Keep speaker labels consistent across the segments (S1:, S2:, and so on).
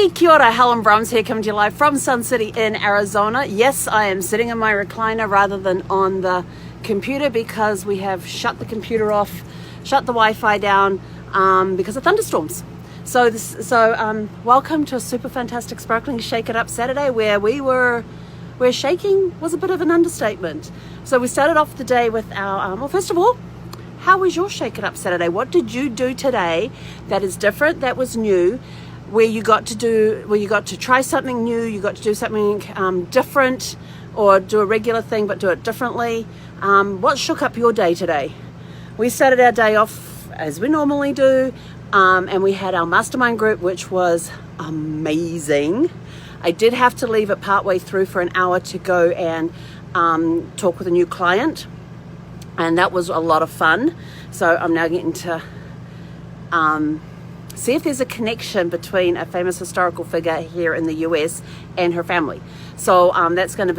S1: Hey, kia ora, Helen Brahms here, coming to you live from Sun City in Arizona. Yes, I am sitting in my recliner rather than on the computer because we have shut the computer off, shut the Wi-Fi down because of thunderstorms. So welcome to a super fantastic, sparkling Shake It Up Saturday where where shaking was a bit of an understatement. So we started off the day with our, well, first of all, how was your Shake It Up Saturday? What did you do today that is different, that was new, where you got to try something new, you got to do something different, or do a regular thing but do it differently? What shook up your day today? We started our day off as we normally do, and we had our mastermind group, which was amazing. I did have to leave it partway through for an hour to go and talk with a new client, and that was a lot of fun. So I'm now getting to see if there's a connection between a famous historical figure here in the US and her family. So that's going to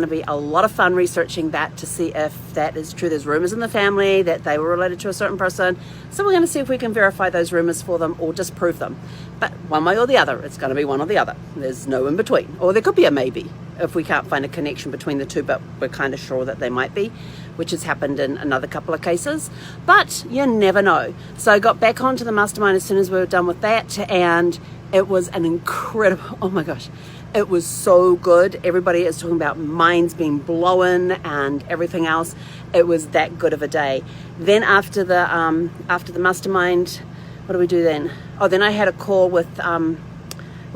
S1: be a lot of fun researching that to see if that is true. There's rumors in the family that they were related to a certain person. So we're going to see if we can verify those rumors for them or disprove them. But one way or the other, it's going to be one or the other. There's no in between. Or there could be a maybe if we can't find a connection between the two, but we're kind of sure that they might be, which has happened in another couple of cases. But you never know. So I got back onto the mastermind as soon as we were done with that, and it was an incredible, oh my gosh, it was so good. Everybody is talking about minds being blown and everything else. It was that good of a day. Then after the mastermind, what do we do then? Oh, then I had a call with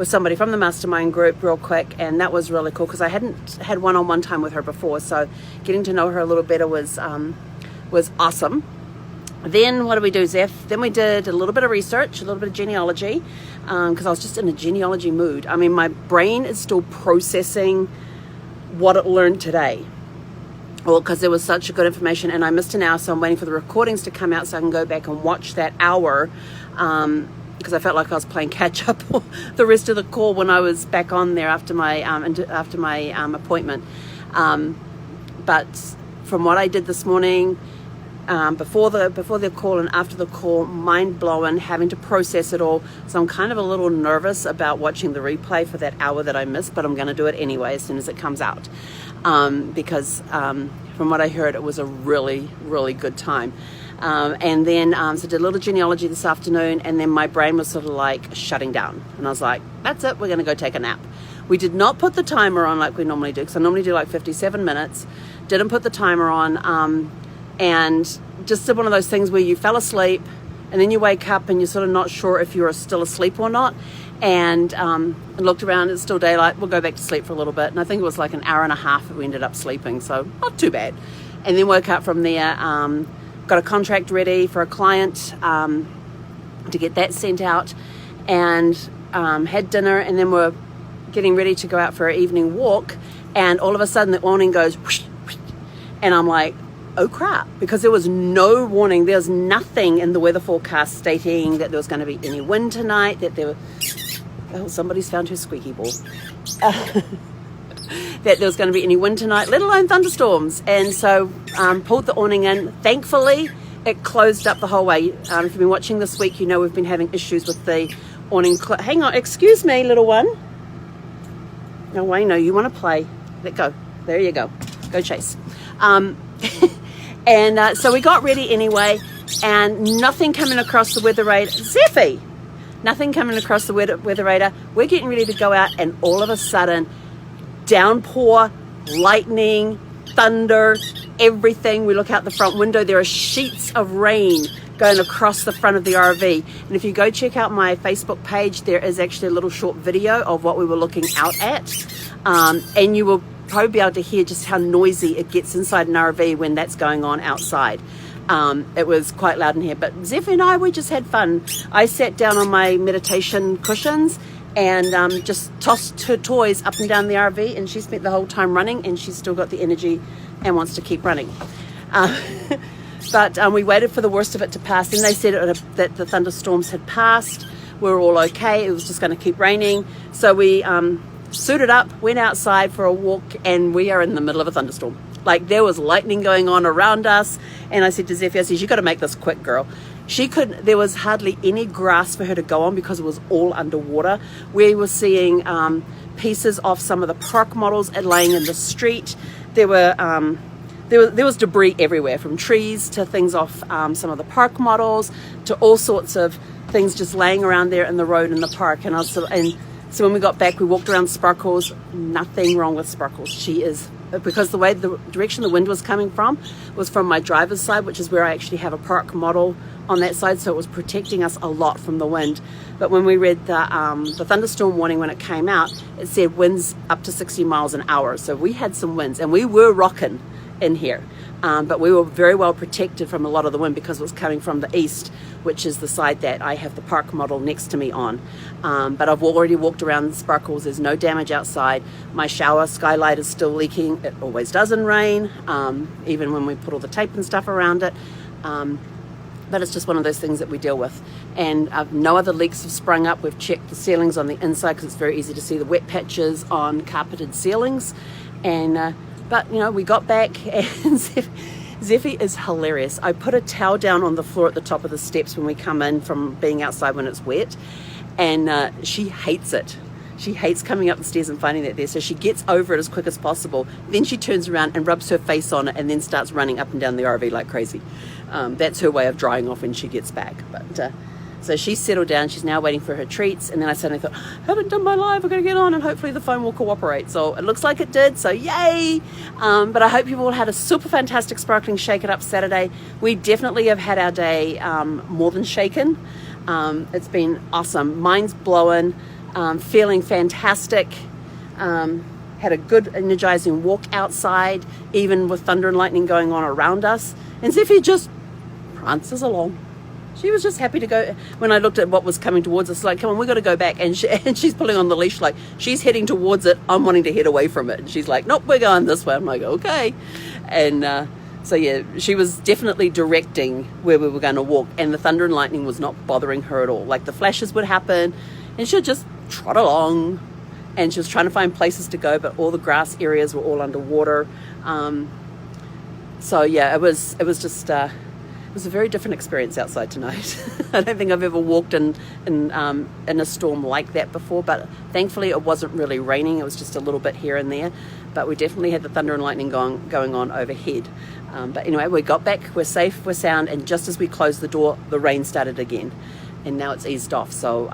S1: somebody from the mastermind group real quick, and that was really cool because I hadn't had one-on-one time with her before, so getting to know her a little better was awesome. Then what do we do, Zeph? Then we did a little bit of research, a little bit of genealogy, because I was just in a genealogy mood. I mean, my brain is still processing what it learned today. Well, because there was such good information, and I missed an hour, so I'm waiting for the recordings to come out so I can go back and watch that hour, because I felt like I was playing catch up the rest of the call when I was back on there after my appointment. But from what I did this morning, before the call and after the call, mind blowing, having to process it all. So I'm kind of a little nervous about watching the replay for that hour that I missed, but I'm going to do it anyway as soon as it comes out, because from what I heard, it was a really, really good time. And then so did a little genealogy this afternoon, and then my brain was sort of like shutting down, and I was like, that's it, we're going to go take a nap. We did not put the timer on like we normally do, because I normally do like 57 minutes. Didn't put the timer on, and just did one of those things where you fell asleep and then you wake up and you're sort of not sure if you're still asleep or not, and looked around, it's still daylight, we'll go back to sleep for a little bit. And I think it was like an hour and a half that we ended up sleeping, so not too bad. And then woke up from there, got a contract ready for a client to get that sent out, and had dinner, and then we're getting ready to go out for our evening walk, and all of a sudden the awning goes whoosh, whoosh, and I'm like, oh crap, because there was no warning. There's nothing in the weather forecast stating that there was going to be any wind tonight, that somebody's found her squeaky ball. That there was going to be any wind tonight, let alone thunderstorms. And so pulled the awning in. Thankfully, it closed up the whole way. If you've been watching this week, you know we've been having issues with the awning. Hang on, excuse me, little one. No, Wayne, no, you want to play. Let go. There you go. Go chase. And so we got ready anyway, and nothing coming across the weather radar. Zeffy! Nothing coming across the weather radar. We're getting ready to go out, and all of a sudden, downpour, lightning, thunder, everything. We look out the front window, there are sheets of rain going across the front of the RV. And if you go check out my Facebook page, there is actually a little short video of what we were looking out at. And you will probably be able to hear just how noisy it gets inside an RV when that's going on outside. It was quite loud in here, but Zeph and I, we just had fun. I sat down on my meditation cushions and just tossed her toys up and down the RV, and she spent the whole time running, and she's still got the energy and wants to keep running. But we waited for the worst of it to pass, and they said that the thunderstorms had passed. We were all okay. It was just going to keep raining. So we suited up, went outside for a walk, and we are in the middle of a thunderstorm. Like, there was lightning going on around us, and I said to Zephy, I said, you got to make this quick, girl. there was hardly any grass for her to go on because it was all underwater. We were seeing pieces of some of the park models laying in the street. There was debris everywhere, from trees to things off some of the park models to all sorts of things just laying around there in the road in the park. And so when we got back, we walked around Sparkles. Nothing wrong with Sparkles. She is, because the direction the wind was coming from was from my driver's side, which is where I actually have a park model on that side, so it was protecting us a lot from the wind. But when we read the thunderstorm warning when it came out, it said winds up to 60 miles an hour. So we had some winds, and we were rocking in here. But we were very well protected from a lot of the wind because it was coming from the east, which is the side that I have the park model next to me on. But I've already walked around Sparkles. There's no damage outside. My shower skylight is still leaking. It always does in rain, even when we put all the tape and stuff around it. But it's just one of those things that we deal with. And no other leaks have sprung up. We've checked the ceilings on the inside because it's very easy to see the wet patches on carpeted ceilings. But we got back, and Zeffie is hilarious. I put a towel down on the floor at the top of the steps when we come in from being outside when it's wet, and she hates it. She hates coming up the stairs and finding that there, so she gets over it as quick as possible. Then she turns around and rubs her face on it and then starts running up and down the RV like crazy. That's her way of drying off when she gets back. But so she's settled down. She's now waiting for her treats, and then I suddenly thought, I haven't done my live, I've got to get on, and hopefully the phone will cooperate. So it looks like it did, so yay. But I hope you all had a super fantastic Sparkling Shake It Up Saturday. We definitely have had our day more than shaken. It's been awesome. Mind's blowing, feeling fantastic. Had a good energizing walk outside, even with thunder and lightning going on around us, and Zeffie just prances along. She was just happy to go. When I looked at what was coming towards us, like, come on, we got to go back. And she's pulling on the leash, like she's heading towards it. I'm wanting to head away from it. And she's like, nope, we're going this way. I'm like, okay. And so yeah, she was definitely directing where we were going to walk. And the thunder and lightning was not bothering her at all. Like the flashes would happen, and she'd just trot along. And she was trying to find places to go, but all the grass areas were all underwater. So yeah, it was just. It was a very different experience outside tonight. I don't think I've ever walked in a storm like that before, but thankfully it wasn't really raining. It was just a little bit here and there, but we definitely had the thunder and lightning going on overhead. But anyway, we got back, we're safe, we're sound, and just as we closed the door, the rain started again, and now it's eased off. So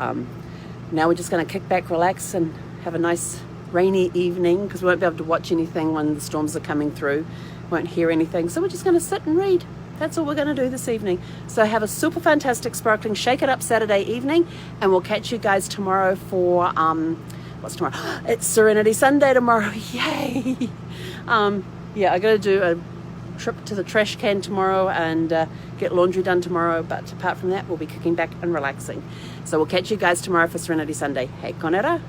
S1: now we're just going to kick back, relax, and have a nice rainy evening, because we won't be able to watch anything when the storms are coming through, won't hear anything, so we're just going to sit and read. That's all we're going to do this evening. So have a super fantastic Sparkling Shake It Up Saturday evening, and we'll catch you guys tomorrow for what's tomorrow? It's Serenity Sunday tomorrow. Yay! Yeah, I got to do a trip to the trash can tomorrow and get laundry done tomorrow, but apart from that, we'll be kicking back and relaxing. So we'll catch you guys tomorrow for Serenity Sunday. Hey, konera.